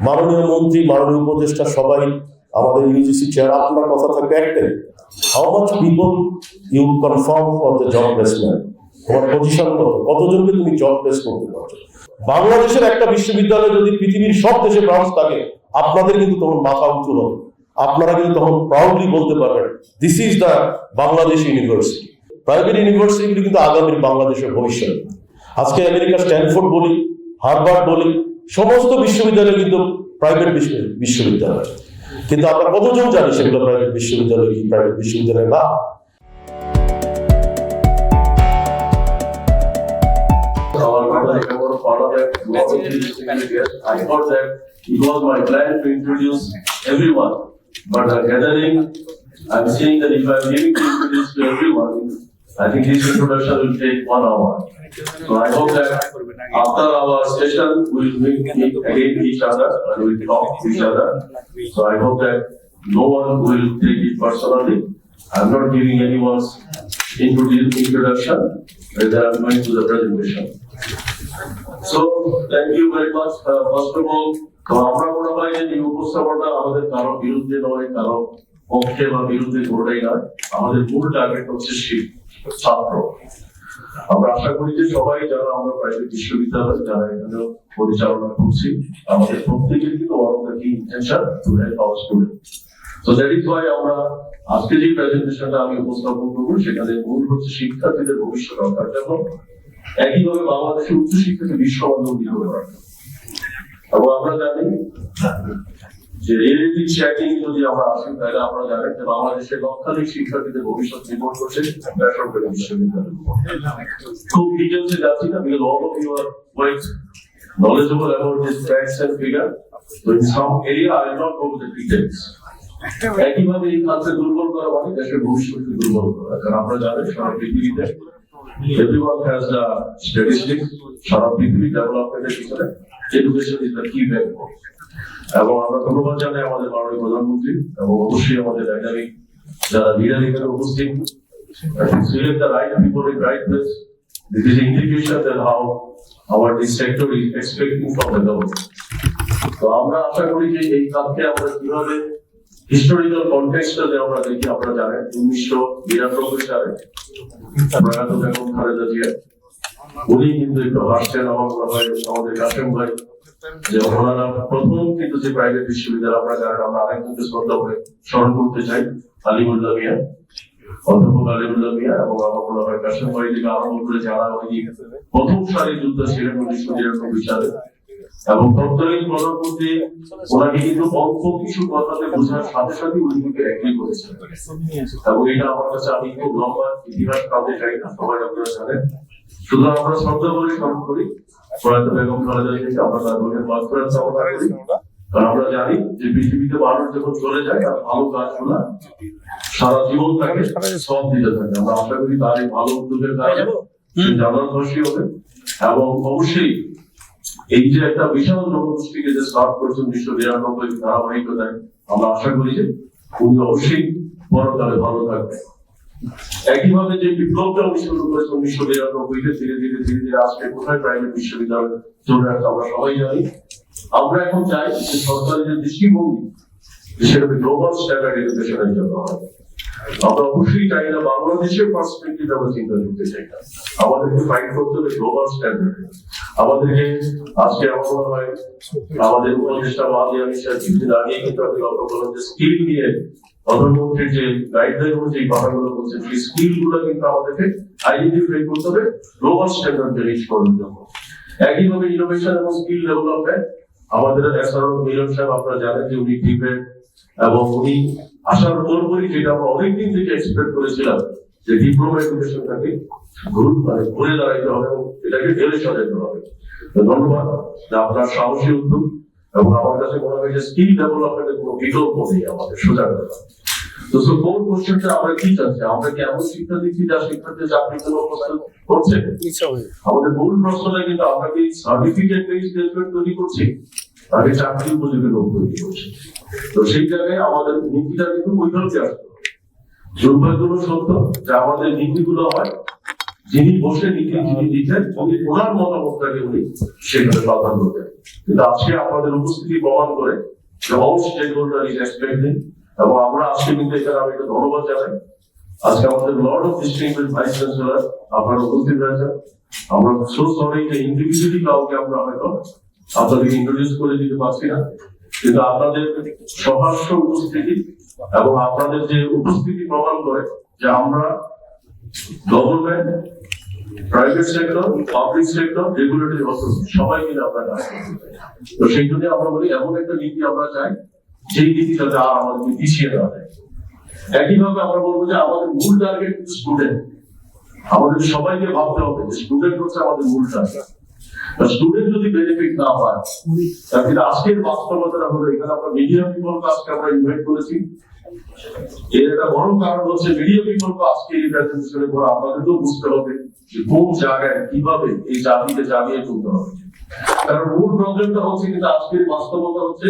মাননীয় মন্ত্রী, মাননীয় উপদেষ্টা, সবাই, আমাদের ইউজিসি চেয়ার, আপনার কথা থাকবে একটাই, how much people you confirm for the job placement. তোমার পজিশন কতজনকে তুমি জব প্লেস করতে পারছো। বাংলাদেশের একটা বিশ্ববিদ্যালয় যদি পৃথিবীর সব দেশে ব্রাঞ্চ থাকে, আপনাদের কিন্তু তখন মাথা উঁচু হবে, আপনারা কিন্তু তখন প্রাউডলি বলতে পারবেন this is the Bangladesh university. Private ইউনিভার্সিটিগুলি কিন্তু আগামীর বাংলাদেশের ভবিষ্যৎ। আজকে আমেরিকা স্ট্যানফোর্ড বলি, হার্ভার্ড বলি, সমস্ত বিশ্ববিদ্যালয় কিন্তু প্রাইভেট বিশ্ববিদ্যালয়, কিন্তু আমরা কতজন জানি সেগুলো প্রাইভেট বিশ্ববিদ্যালয় কি প্রাইভেট বিশ্ববিদ্যালয় না। I thought that it was my plan to introduce everyone, but the gathering, I'm saying that if I'm giving to introduce to everyone, I think this introduction will take 1 hour. So I hope that after our session, we'll meet again each other and we'll talk to each other. So I hope that no one will take it personally. I'm not giving anyone's introduction, rather I'm going to the presentation. So thank you very much. First of all, আমরা মনে হয় যে এই উপস্থাপনা আমাদের কারো বিরুদ্ধে নয়, কারো পক্ষে বা বিরুদ্ধে কোনোটাই নয়। আমাদের মূল টার্গেট হচ্ছে ছাত্র। আমরা আশা করি যে সবাই যারা আমরা প্রাইভেট বিশ্ববিদ্যালয় যারা এখানে পরিচালনা করছি, আমাদের প্রত্যেকের কিন্তু কি intention to help our student. So that is Y আমরা আজকে যে প্রেজেন্টেশনটা আমি উপস্থাপন করবো সেখানে মূল হচ্ছে শিক্ষার্থীদের ভবিষ্যৎ রক্ষার জন্য, একইভাবে বাংলাদেশের উচ্চশিক্ষাকে বিশ্বমানদণ্ড করার। এবং আমরা জানি যে রিয়েলিটি চেকিং যদি আমরা আসি তাহলে আমরা জানি যে বাংলাদেশের লক্ষাধিক শিক্ষার্থীদের ভবিষ্যৎ নির্ভর করছে বেসরকারি বিশ্ববিদ্যালয়। খুব ডিটেলসে যাচ্ছি না, because all of you are quite knowledgeable about these facts and figures. So in some area I will not go to the details. একইভাবে এই কাজকে দুর্বল করা মানে দেশের ভবিষ্যৎকে দুর্বল করা, কারণ আমরা জানি সারা পৃথিবীতে everyone has the statistics, সারা পৃথিবী ডেভেলপমেন্টের পিছনে এডুকেশন ইজ দ্য কি ব্যাকবোন। এবং আমরা ধন্যবাদ জানাই আমাদের মাননীয় প্রধানমন্ত্রী এবং অবশ্যই আমাদের ডাইনামিক যারা লিডার এখানে উপস্থিত, select the right people in right place. This is indication that how our this sector is expecting from the government. তো আমরা আশা করি যে এই কাজকে আমরা কিভাবে হিস্টোরিক্যাল কনটেক্সটে আমরা দেখি, আমরা জানেন 1992 সালে প্রয়াত বেগম খালেদা জিয়া উনি কিন্তু একটু হাসছেন আমার মনে হয় আমাদের কাশেম ভাই, যে ওনারা প্রথম কিন্তু যে প্রাইভেট বিশ্ববিদ্যালয় আমরা জানেন, আমরা আরেকজনকে শ্রদ্ধা করে স্মরণ করতে চাই, আলিমুল্লাহ মিয়া, অধ্যাপক আলিমুল্লাহ মিয়া, এবং আমার মনে হয় কাশেম ভাই থেকে আরম্ভ করে যারা ওই প্রথম সারির যুদ্ধ ছিলেন 1992 সালে। এবং তৎকালীন প্রধানমন্ত্রী ওনাকে কিন্তু অল্প কিছু কথাতে বোঝার সাথে সাথে উনি কিন্তু এগ্রি করেছেন। এবং এটা আমার কাছে, আমি খুব লম্বা ইতিহাস কাউকে চাই না, সবাই আপনারা জানেন। শুধু আমরা শ্রদ্ধা করে স্মরণ করি প্রয়াত বেগম খালেদা জিয়াকে, আমরা তার রোগের মাঝখানে চাওয়া করি, কারণ আমরা জানি যে পৃথিবীতে মানুষ যখন চলে যায় তার ভালো কাজগুলো সারা জীবন তাকে সব দিতে থাকে। আমরা আশা করি তার এই ভালো উদ্যোগের কারণে জানার খুশি হবে। এবং অবশ্যই এই যে একটা বিশাল জনগোষ্ঠীকে যে সার্ভ করছেন 1992 ধারাবাহিকতায়, আমরা আশা করি যে উনি অবশ্যই পরকালে ভালো থাকবেন। একইভাবে যে বিপ্লবটা উনি শুরু করেছেন 1992-তে, ধীরে ধীরে ধীরে ধীরে আজকে কোথায় প্রাইভেট বিশ্ববিদ্যালয় চলে আসছে আমরা সবাই জানি। আমরা এখন চাই যে সরকারের যে দৃষ্টিভঙ্গি সেটাকে গ্লোবাল স্ট্যান্ডার্ড এডুকেশনের জন্য হয়। আমরা অবশ্যই চাই না বাংলাদেশের পার্সপেক্টিভ আমরা চিন্তা করতে চাই না, আমাদেরকে ফাইট করতে হবে গ্লোবাল স্ট্যান্ডার্ডে। আমাদেরকে আজকে আমার মনে হয় আমাদের উপদেষ্টা মালিয়া মিশার কিছুদিন আগে কিন্তু আপনি লক্ষ্য করলেন যে স্কিল নিয়ে প্রধানমন্ত্রীর যে গাইডলাইন অনুযায়ী কথাগুলো বলছেন, সেই স্কিল গুলো কিন্তু আমাদেরকে আইডেন্টিফাই করতে হবে গ্লোবাল স্ট্যান্ডার্ডে রিচ করার জন্য। একইভাবে ইনোভেশন এবং স্কিল ডেভেলপমেন্ট আমাদের এসআরও মিলন সাহেব আপনারা জানেন যে উনি ডিবেট এবং উনি আসার পরপরই যেটা আমরা অনেকদিন থেকে এক্সপেক্ট করেছিলাম যে ডিপ্লোমা এডুকেশনটাকে ঘুরে দাঁড়াইতে হবে এবং এটাকে ঢেলে সাজাতে হবে। ধন্যবাদ আপনার সাহসী উদ্যোগ, এবং আমার কাছে মনে হয় যে স্কিল ডেভেলপমেন্টের কোনো বিকল্প নেই আমাদের সোজা কথা। তো কোন কোশ্চেনটা আমরা কি চাচ্ছি, আমরা কি এমন শিক্ষা দিচ্ছি যা শিক্ষার্থী চাকরির জন্য প্রস্তুত করছে? আমাদের মূল প্রশ্নটা কিন্তু আমরা কি সার্টিফিকেট বেসড প্লেসমেন্ট তৈরি করছি, তাকে চাকরি উপযোগী লোক তৈরি করছি? তো সেই জায়গায় আমাদের নীতিটা কিন্তু বৈধকে আসতে হবে। দুর্ভাগ্যজনক সত্য যে আমাদের নীতিগুলো হয় যিনি বসে নীতি দিচ্ছেন উনি ওনার মতামতটাকে উনি সেখানে প্রাধান্য দেন। কিন্তু আজকে আপনাদের উপস্থিতি প্রমাণ করে যে all stakeholder is expecting, এবং আমরা আজকে কিন্তু এখানে আমি একটা ধন্যবাদ জানাই। আজকে আমাদের Lord of district vice chancellor আপনারা উপস্থিত রয়েছেন। আমরা সো সরি যে ইন্ডিভিজুয়ালি কাউকে আমরা হয়তো আপনাদেরকে ইন্ট্রোডিউস করে দিতে পারছি না, কিন্তু আপনাদের সহস্র উপস্থিতি এবং আপনাদের যে উপস্থিতি প্রমাণ করে যে আমরা government, private sector, public sector, regulatory authority সবাই মিলে আমরা কাজ করতে চাই। তো সেই জন্য আমরা বলি এমন একটা নীতি আমরা চাই যেই নীতি যাতে আর আমাদেরকে পিছিয়ে দেওয়া যায়। একইভাবে আমরা বলবো যে আমাদের মূল টার্গেট স্টুডেন্ট। আমাদের সবাইকে ভাবতে হবে যে স্টুডেন্ট হচ্ছে আমাদের মূল টার্গেট। স্টুডেন্ট যদি বেনিফিট না পায়, তাহলে আজকের বাস্তবতা হলো এখানে আমরা মিডিয়া পিপলকে আজকে আমরা ইনভাইট করেছি। এর একটা বড় কারণ হচ্ছে মিডিয়া পিপলকে আজকে এই প্রেজেন্টেশনে পড়া আপনাদেরকেও বুঝতে হবে যে কোন জায়গায় কিভাবে এই জাতিকে জাগিয়ে তুলতে হবে। কারণ মূল প্রবলেমটা হচ্ছে কিন্তু আজকের বাস্তবতা হচ্ছে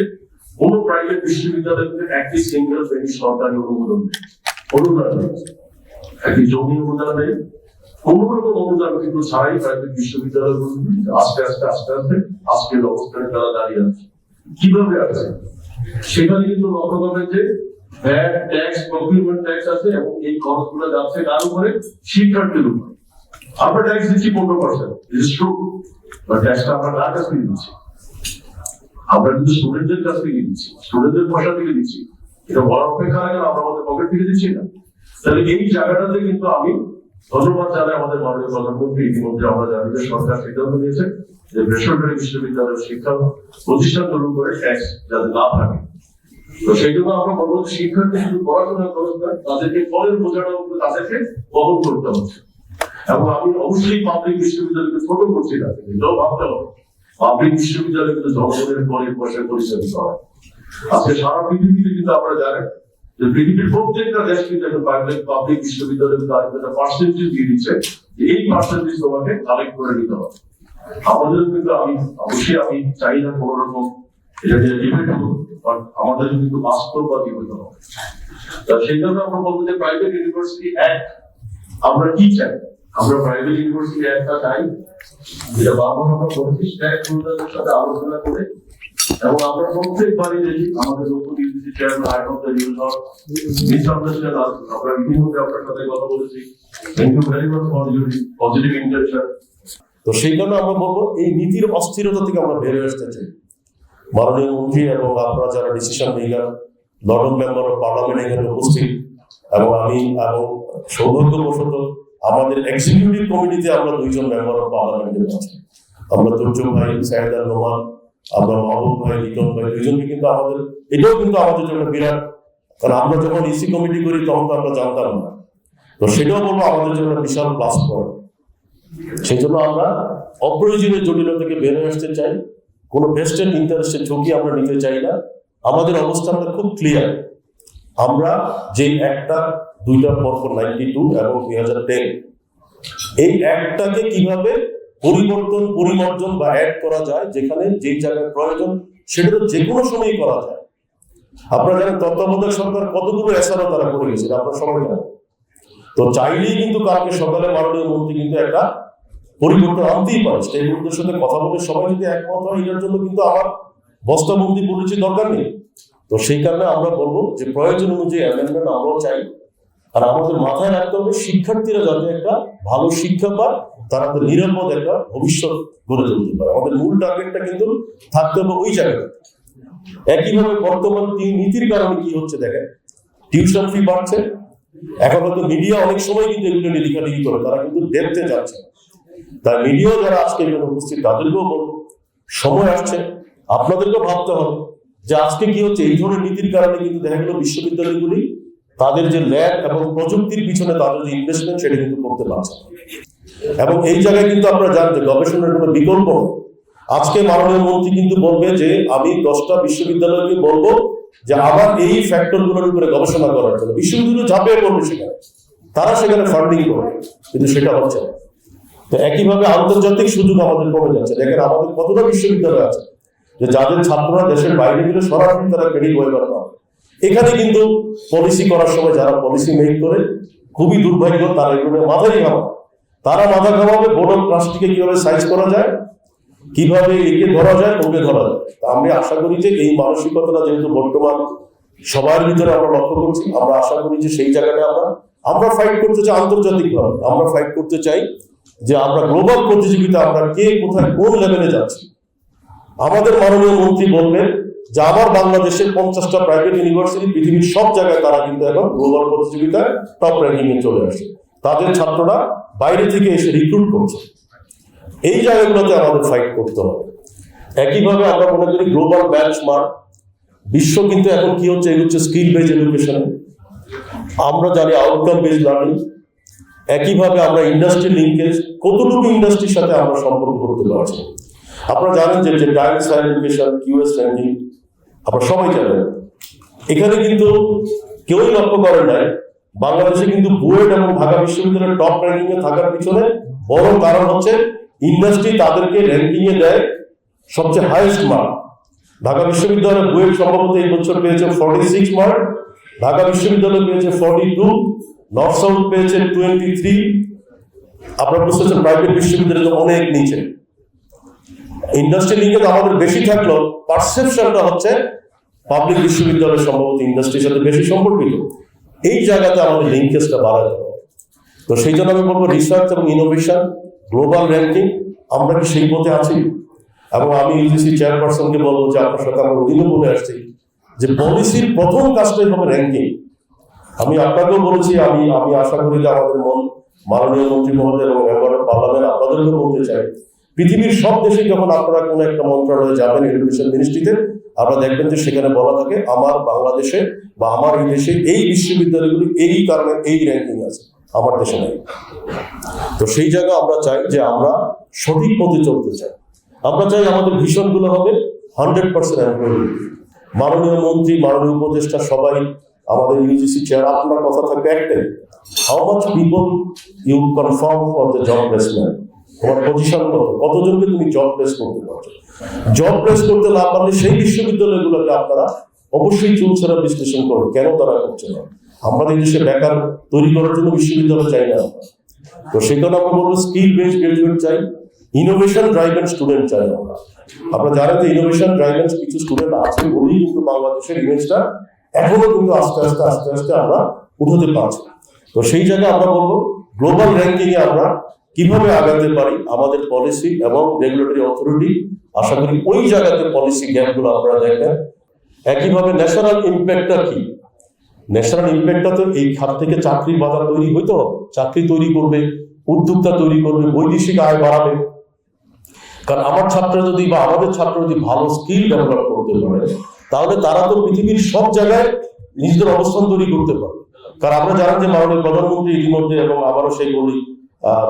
কোন প্রাইভেট বিশ্ববিদ্যালয়তে একটি সিঙ্গেল পেনি সরকারি অনুমোদন নেই, অনুদান নেই, একটি জমি অনুদান নেই, কোন রকম অনুদান কিন্তু ছাড়াই প্রাইভেট বিশ্ববিদ্যালয়গুলো আস্তে আস্তে আজকের অবস্থানে তারা দাঁড়িয়ে আছে। কিভাবে আছে সেখানে কিন্তু লক্ষ্য করবেন যে ভ্যাট ট্যাক্স, প্রকিউরমেন্ট ট্যাক্স আছে এবং এই খরচগুলো যাচ্ছে কার উপরে? শিক্ষার্থীর উপরে। আমরা ট্যাক্স দিচ্ছি 15%, ইটস ট্রু, বাট ট্যাক্সটা আমরা কার কাছ থেকে দিচ্ছি? আমরা কিন্তু স্টুডেন্টদের কাছ থেকে দিচ্ছি, স্টুডেন্টদের পয়সা থেকে দিচ্ছি। এটা বড় অপেক্ষা হয় না, আমরা আমাদের পকেট থেকে দিচ্ছি না। তাহলে এই জায়গাটাতে কিন্তু আমি ধন্যবাদ জানাই আমাদের মাননীয় প্রধানমন্ত্রী। ইতিমধ্যে আমরা জানি যে সরকার সিদ্ধান্ত নিয়েছে যে বেসরকারি বিশ্ববিদ্যালয়ের শিক্ষা প্রতিষ্ঠানগুলোর উপরে ট্যাক্স যাতে না থাকে। তো সেই জন্য আমরা বলবো যে শিক্ষার্থী শুধু পড়াশোনা খরচ না, তাদেরকে ফলের বোঝাটা তাদেরকে বহন করতে হচ্ছে। এবং আমি অবশ্যই পাবলিক বিশ্ববিদ্যালয়কে ছোট করছি না, এটাও ভাবতে হবে পাবলিক বিশ্ববিদ্যালয় কিন্তু জনগণের পরের পয়সায় পরিচালিত হয়। আজকে সারা পৃথিবীতে কিন্তু আমরা জানি যে পৃথিবীর প্রত্যেকটা দেশ কিন্তু একটা পাবলিক বিশ্ববিদ্যালয় একটা পার্সেন্টেজ দিয়ে দিচ্ছে, এই পার্সেন্টেজ তোমাকে কালেক্ট করে নিতে হবে। আমাদের কিন্তু আমি চাই না কোন রকম এটা নিয়ে ডিবেট হোক, বাট আমাদের কিন্তু বাস্তববাদী হতে হবে। সেই জন্য আমরা বলবো যে প্রাইভেট ইউনিভার্সিটি অ্যাক্ট আমরা কি চাই? আমরা প্রাইভেট ইউনিভার্সিটি অ্যাক্টটা চাই, যেটা বারবার আমরা বলছি স্টেক হোল্ডারদের সাথে আলোচনা করে, এবং আমরা প্রত্যেকবারই দেখি আমাদের নতুন UGC chairman I of the university misunderstand আমরা ইতিমধ্যে আপনার সাথে কথা বলেছি। Thank you very much for your positive interaction. তো সেই জন্য আমরা বলবো এই নীতির অস্থিরতা থেকে আমরা বের হয়ে আসতে চাই। মাননীয় মন্ত্রী এবং আপনারা যারা decision maker, Lord of member of parliament এখানে উপস্থিত, এবং আমি এবং সৌভাগ্যবশত আমাদের এক্সিকিউটিভ কমিটিতে আমরা 2 জন মেম্বার অফ পার্লামেন্টের আছি। আমরা দুর্যোগ ভাই, সাইদ আল নোমান, আমরা মাহবুব ভাই, লিটন ভাই, 2 জনকে কিন্তু আমাদের এটাও কিন্তু আমাদের জন্য বিরাট, কারণ আমরা যখন ইসি কমিটি করি তখন তো আমরা জানতাম না। তো সেটাও বলবো আমাদের জন্য বিশাল প্লাস পয়েন্ট। সেই জন্য আমরা অপ্রয়োজনীয় জটিলতা থেকে বের হয়ে আসতে চাই, কোনো ভেস্টেড ইন্টারেস্টের ঝুঁকি আমরা নিতে চাই না। আমাদের অবস্থানটা খুব ক্লিয়ার। আমরা যে একটা 2টা পরপর 92 এবং 2010 এই অ্যাক্টটাকে কিভাবে পরিবর্তন, পরিমার্জন বা অ্যাড করা যায়, যেখানে যেই জায়গায় প্রয়োজন সেটা তো যে কোনো সময় করা যায়। আপনারা জানেন তত্ত্বাবধায়ক সরকার কতগুলো এসআরও তারা করে গেছে, আপনারা সবাই জানেন। তো চাইলেই কিন্তু কালকে সকালে মাননীয় মন্ত্রী কিন্তু একটা পরিবর্তন আনতেই পারে। স্টেক হোল্ডারদের সাথে কথা বলে সবাই যদি একমত হয়, এটার জন্য কিন্তু আমার বস্তাবন্দি পলিসি দরকার নেই। তো সেই কারণে আমরা বলবো যে প্রয়োজন অনুযায়ী অ্যামেন্ডমেন্ট আমরাও চাই। আর আমাদের মাথায় রাখতে হবে শিক্ষার্থীরা যাতে একটা ভালো শিক্ষা পায়, তারা তো নিরাপদ একটা ভবিষ্যৎ গড়ে তুলতে পারে। আমাদের মূল টার্গেটটা কিন্তু থাকতে হবে ওই জায়গায়। একইভাবে বর্তমান নীতির কারণে কি হচ্ছে দেখেন, টিউশন ফি বাড়ছে। এখন হয়তো মিডিয়া অনেক সময় কিন্তু এগুলো নিয়ে লেখালেখি করে, তারা কিন্তু দেখতে যাচ্ছে। তাই মিডিয়া যারা আজকে এখানে উপস্থিত তাদেরকেও বলবো সময় আসছে, আপনাদেরকেও ভাবতে হবে যে আজকে কি হচ্ছে। এই ধরনের নীতির কারণে কিন্তু দেখা গেল বিশ্ববিদ্যালয়গুলি তাদের যে ল্যাব এবং প্রযুক্তির পিছনে তাদের যে ইনভেস্টমেন্ট সেটা কিন্তু করতে পারছে। এবং এই জায়গায় কিন্তু আপনারা জানেন যে গবেষণার কোনো বিকল্প নেই। আজকে মাননীয় মন্ত্রী কিন্তু বলবে যে আমি 10টা বিশ্ববিদ্যালয়কে বলবো যে আমার এই ফ্যাক্টরগুলোর উপরে গবেষণা করার জন্য। বিশ্ববিদ্যালয় ঝাঁপিয়ে পড়বে সেখানে, তারা সেখানে ফান্ডিং করবে, কিন্তু সেটা হচ্ছে না। তো একইভাবে আন্তর্জাতিক সুযোগ আমাদের কমে যাচ্ছে। দেখেন আমাদের কতটা বিশ্ববিদ্যালয় আছে যে যাদের ছাত্ররা দেশের বাইরে গেলে সরাসরি তারা ক্রেডিট ওয়েবার পাবে। এখানে কিন্তু পলিসি করার সময় যারা পলিসি মেক করে খুবই দুর্ভাগ্য, তারা এগুলো মাথায় ঘামা, তারা মাথা ঘামাবে বোর্ড অফ ট্রাস্টিকে কিভাবে সাইজ করা যায়, কিভাবে একে ধরা যায়, ওকে ধরা যায়। তা আমি আশা করি যে এই মানসিকতাটা যেহেতু বর্তমান সবার ভিতরে আমরা লক্ষ্য করছি, আমরা আশা করি যে সেই জায়গাটা আমরা ফাইট করতে চাই আন্তর্জাতিকভাবে, আমরা ফাইট করতে চাই যে আমরা গ্লোবাল প্রতিযোগিতা আমরা কে কোথায় কোন লেভেলে যাচ্ছি। আমাদের মাননীয় মন্ত্রী বলবেন যে আমার বাংলাদেশের 50টা প্রাইভেট ইউনিভার্সিটি পৃথিবীর সব জায়গায় তারা কিন্তু এখন গ্লোবাল প্রতিযোগিতায় টপ র্যাঙ্কিং এ চলে আসছে, তাদের ছাত্ররা বাইরে থেকে এসে রিক্রুট করছে। এই জায়গাগুলোতে আমাদের ফাইট করতে হবে। একইভাবে আমরা মনে করি গ্লোবাল বেঞ্চমার্ক, বিশ্ব কিন্তু এখন কি হচ্ছে, এগুচ্ছে স্কিল বেজ এডুকেশন, আমরা জানি আউটকাম বেজ লার্নিং। একইভাবে আমরা ইন্ডাস্ট্রি লিঙ্কেজ, কতটুকু ইন্ডাস্ট্রির সাথে আমরা সম্পর্ক করতে পারছি। আপনারা জানেন যে direct higher education, QS ranking, আপনারা সবাই জানেন। এখানে কিন্তু কেউই লক্ষ্য করেন নাই বাংলাদেশে কিন্তু বুয়েট এবং ঢাকা বিশ্ববিদ্যালয়ের টপ র্যাঙ্কিং এ থাকার পিছনে বড় কারণ হচ্ছে ইন্ডাস্ট্রি তাদেরকে র্যাঙ্কিং এ দেয় সবচেয়ে হাইয়েস্ট মার্ক। ঢাকা বিশ্ববিদ্যালয় বুয়েট সম্ভবত এই বছর পেয়েছে 46 মার্ক, ঢাকা বিশ্ববিদ্যালয় পেয়েছে 42, নর্থ সাউথ পেয়েছে 23। আপনারা বুঝতে পারছেন প্রাইভেট বিশ্ববিদ্যালয় অনেক নিচে। ইন্ডাস্ট্রি লিঙ্কেজ আমাদের বেশি থাকলেও পারসেপশনটা হচ্ছে পাবলিক বিশ্ববিদ্যালয় সম্ভবত ইন্ডাস্ট্রির সাথে বেশি সম্পর্কিত। এই জায়গাতে আমাদের লিঙ্কেজটা বাড়াতে হবে। তো সেই জন্য আমি বলবো রিসার্চ এবং ইনোভেশন, গ্লোবাল র্যাঙ্কিং, আমরা কি সেই পথে আছি? এবং আমি ইউজিসি চেয়ারপারসনকে বলবো যে আপনার সাথে আমরা ওদিনও বলে আসছি যে পলিসির প্রথম কাজটাই হবে র্যাঙ্কিং। আমি আপনাকেও বলেছি, আমি আশা করি যে আমাদের মাননীয় মন্ত্রী মহোদয় এবং মেম্বার অফ পার্লামেন্ট আপনাদেরকেও বলতে চাই, পৃথিবীর সব দেশে যখন আপনারা কোনো একটা মন্ত্রণালয়ে যাবেন এডুকেশন মিনিস্ট্রিতে, আপনারা দেখবেন যে সেখানে বলা থাকে আমার বাংলাদেশে বা আমার এই দেশে এই বিশ্ববিদ্যালয়গুলি এই কারণে এই র্যাঙ্কিং আছে, আমার দেশে নেই। তো সেই জায়গায় আমরা চাই যে আমরা সঠিক পথে চলতে চাই। আমরা চাই আমাদের ভিশনগুলো হবে 100% এমপ্লয়ি। মাননীয় মন্ত্রী, মাননীয় উপদেষ্টা সবাই, আমাদের ইউজিসি চেয়ার, আপনার কথা থাকবে একটাই, how much people you confirm for the job placement. তোমার পজিশন কতজনকে তুমি জব প্লেস করতে পারছো। জব প্লেস করতে না পারলে সেই বিশ্ববিদ্যালয়গুলোকে আপনারা অবশ্যই চুলছেরা বিশ্লেষণ করুন, কেন তারা করছে না। আমাদের দেশে বেকার তৈরি করার জন্য বিশ্ববিদ্যালয় চাই না। তো সেখানে আমরা বলবো স্কিল বেস গ্রাজুয়েট চাই, ইনোভেশন ড্রাইভেন স্টুডেন্ট চাই আমরা। আপনারা জানেন যে ইনোভেশন ড্রাইভেন কিছু স্টুডেন্ট আছে বলেই কিন্তু বাংলাদেশের ইমেজটা এখনো কিন্তু আস্তে আস্তে আমরা উঠাতে পারছি। তো সেই জায়গায় আমরা বলবো গ্লোবাল র্যাঙ্কিং এ আমরা কিভাবে আগাতে পারি, আমাদের পলিসি এবং রেগুলেটরি অথরিটি, আশা করি ওই জায়গাতে পলিসি গ্যাপগুলো আপনারা দেখেন। একইভাবে ন্যাশনাল ইম্প্যাক্টটা কি, ন্যাশনাল ইম্প্যাক্টটা তো এই খাত থেকে চাকরির বাজার তৈরি হইতে হবে, চাকরি তৈরি করবে, উদ্যোক্তা তৈরি করবে, বৈদেশিক আয় বাড়াবে। কারণ আমার ছাত্র যদি বা আমাদের ছাত্র যদি ভালো স্কিল ডেভেলপ করতে পারে, তাহলে তারা তো পৃথিবীর সব জায়গায় নিজেদের অবস্থান তৈরি করতে পারে। কারণ আমরা জানেন যে মাননীয় প্রধানমন্ত্রী ইতিমধ্যে, এবং আবারও সেই বলি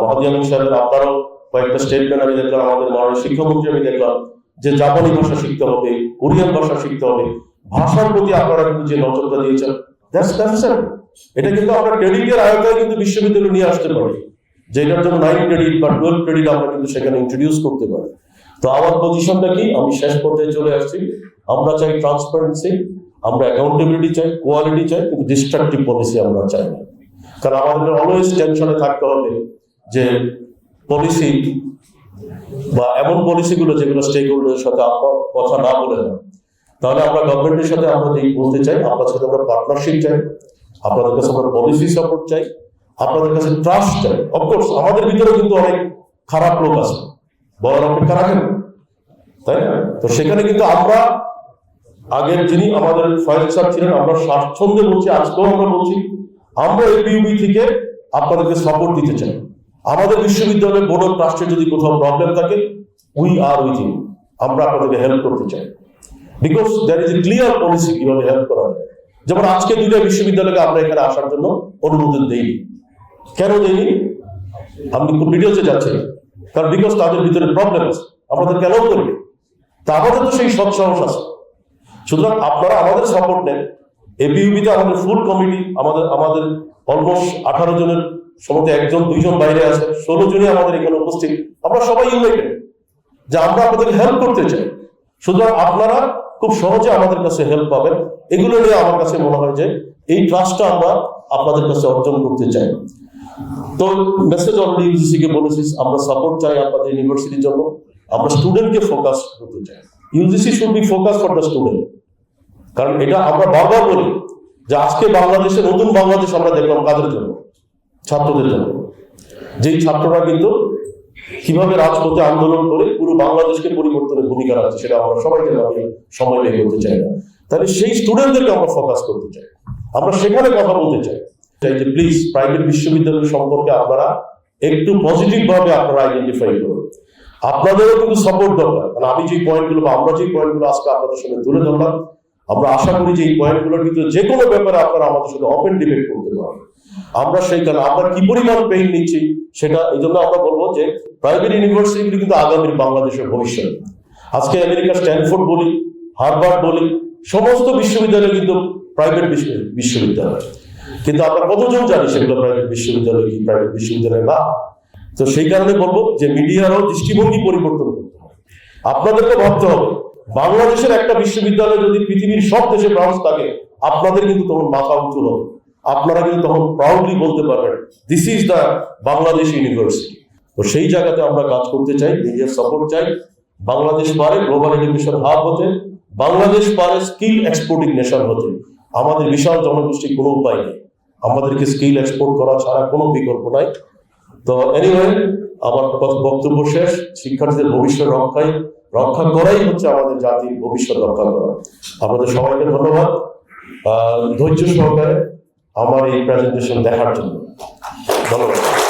মহাদিয়ামিন সাহেবের আপনারও কয়েকটা স্টেটমেন্ট আমি দেখলাম, আমাদের মাননীয় শিক্ষামন্ত্রী আমি দেখলাম যে জাপানি ভাষা শিখতে হবে, কোরিয়ান ভাষা শিখতে হবে। ভাষার প্রতি আপনারা কিন্তু যে নজরটা দিয়েছেন, এটা কিন্তু আমরা ক্রেডিটের আয়তায় কিন্তু বিশ্ববিদ্যালয় নিয়ে আসতে পারি, যেটার জন্য 9 ক্রেডিট বা 12 ক্রেডিট আমরা কিন্তু সেখানে ইন্ট্রোডিউস করতে পারি। তো আমার পজিশনটা কি, আমি শেষ পর্যায়ে চলে আসছি। আমরা চাই ট্রান্সপারেন্সি, আমরা অ্যাকাউন্টেবিলিটি চাই, কোয়ালিটি চাই, কিন্তু ডিস্ট্রাকটিভ পলিসি আমরা চাই না। কারণ আমাদের অলওয়েজ টেনশনে থাকতে হবে যে পলিসি বা এমন পলিসিগুলো যেগুলো স্টেক হোল্ডারের সাথে কথা না বলে না, তাহলে আমরা গভর্নমেন্টের সাথে আমরা যেই বলতে চাই, আপনার সাথে আমরা পার্টনারশিপ চাই, আপনাদের কাছে আমরা পলিসি সাপোর্ট চাই, আপনাদের কাছে ট্রাস্ট চাই। অফকোর্স আমাদের ভিতরে কিন্তু অনেক খারাপ লোক আছে, বলার অপেক্ষা রাখেন, তাই না? তো সেখানে কিন্তু আমরা আগের যিনি আমাদের ফয়েজ স্যার ছিলেন, আমরা স্বাচ্ছন্দ্যে বলছি, আজকেও আমরা বলছি, আমরা এবিইউবি থেকে আপনাদেরকে সাপোর্ট দিতে চাই। আমাদের বিশ্ববিদ্যালয়ের বোর্ড অফ ট্রাস্টের যদি কোথাও প্রবলেম থাকে, উই আর উইথ ইউ, আমরা আপনাদেরকে হেল্প করতে চাই। Because there is a clear policy কিভাবে হেল্প করা যায়। যেমন আজকে দুইটা বিশ্ববিদ্যালয়কে আমরা এখানে আসার জন্য অনুমোদন দেইনি। কেন দেইনি? আমি খুব ভিডিওতে যাচ্ছি, কারণ বিকজ তাদের ভিতরে প্রবলেম আছে, আপনাদের কেন করবে? তা আমাদের তো সেই সৎ সাহস আছে। সুতরাং আপনারা আমাদের সাপোর্ট নেন। এবিইউবিতে আমাদের ফুল কমিটি, আমাদের অলমোস্ট 18 জনের সম্বন্ধে 1-2 জন বাইরে আছে, 16 জনই আমাদের এখানে উপস্থিত। আমরা সবাই ইউনাইটেড যে আমরা আপনাদেরকে হেল্প করতে চাই। সুতরাং আপনারা খুব সহজে আমাদের কাছে হেল্প পাবেন। এগুলো নিয়ে আমার কাছে মনে হয় যে এই ট্রাস্টটা আমরা আপনাদের কাছে অর্জন করতে চাই। তো মেসেজ অলরেডি ইউজিসি কে বলেছি, আমরা সাপোর্ট চাই আপনাদের ইউনিভার্সিটির জন্য, আমরা স্টুডেন্টকে ফোকাস করতে চাই। UGC should be focus for the student, কারণ এটা আমরা বারবার বলি যে আজকে বাংলাদেশে নতুন বাংলাদেশ আমরা দেখলাম কাদের জন্য? ছাত্রদের জন্য। যেই ছাত্ররা কিন্তু কিভাবে রাজপথে আন্দোলন করে পুরো বাংলাদেশকে পরিবর্তনের ভূমিকা রাখছে, সেটা আমরা সবাইকে আমি সময় বের করতে চাই না। তাহলে সেই স্টুডেন্টদেরকে আমরা ফোকাস করতে চাই, আমরা সেখানে কথা বলতে চাই যে প্লিজ প্রাইভেট বিশ্ববিদ্যালয় সম্পর্কে আপনারা একটু পজিটিভ ভাবে আপনারা আইডেন্টিফাই করুন। আপনাদেরও কিন্তু সাপোর্ট দরকার, কারণ আমি যে পয়েন্টগুলো বা আমরা যে পয়েন্টগুলো আজকে আপনাদের সাথে তুলে ধরলাম, আমরা আশা করি যে এই পয়েন্টগুলোর ভিতরে যে কোনো ব্যাপারে আপনারা আমাদের সাথে ওপেন ডিবেট করতে পারবেন। আমরা সেই কারণে আমরা কি পরিমাণ পেইন নিচ্ছি সেটা এই জন্য আমরা বলবো যে প্রাইভেট ইউনিভার্সিটিগুলি কিন্তু আগামীর বাংলাদেশের ভবিষ্যৎ। আজকে আমেরিকার স্ট্যানফোর্ড বলি, হার্ভার্ড বলি, সমস্ত বিশ্ববিদ্যালয় কিন্তু প্রাইভেট বিশ্ববিদ্যালয়, কিন্তু আমরা কতজন জানি সেগুলো প্রাইভেট বিশ্ববিদ্যালয় কি প্রাইভেট বিশ্ববিদ্যালয় না? তো সেই কারণে বলবো যে মিডিয়ারও দৃষ্টিভঙ্গি পরিবর্তন করতে হবে। আপনাদেরকে ভাবতে হবে বাংলাদেশের একটা বিশ্ববিদ্যালয় যদি পৃথিবীর সব দেশে ব্রাঞ্চ থাকে, আপনাদের কিন্তু তখন মাথা উঁচু হবে, আপনারা কিন্তু তখন প্রাউডলি বলতে পারবেন this is the Bangladesh university. তো সেই জায়গাতে আমরা কাজ করতে চাই, মিডিয়ার সাপোর্ট চাই। বাংলাদেশ পারে গ্লোবাল এডুকেশন হাব হতে, বাংলাদেশ পারে স্কিল এক্সপোর্টিং নেশন হতে। আমাদের বিশাল জনগোষ্ঠীর কোনো উপায় নেই, আমাদেরকে স্কিল এক্সপোর্ট করা ছাড়া কোনো বিকল্প নাই। তো এনিওয়ে, আমার বক্তব্য শেষ। শিক্ষার্থীদের ভবিষ্যৎ রক্ষা করাই হচ্ছে আমাদের জাতির ভবিষ্যৎ রক্ষা করা। আপনাদের সবাইকে ধন্যবাদ ধৈর্য সহকারে আমার এই প্রেজেন্টেশন দেখার জন্য। ধন্যবাদ।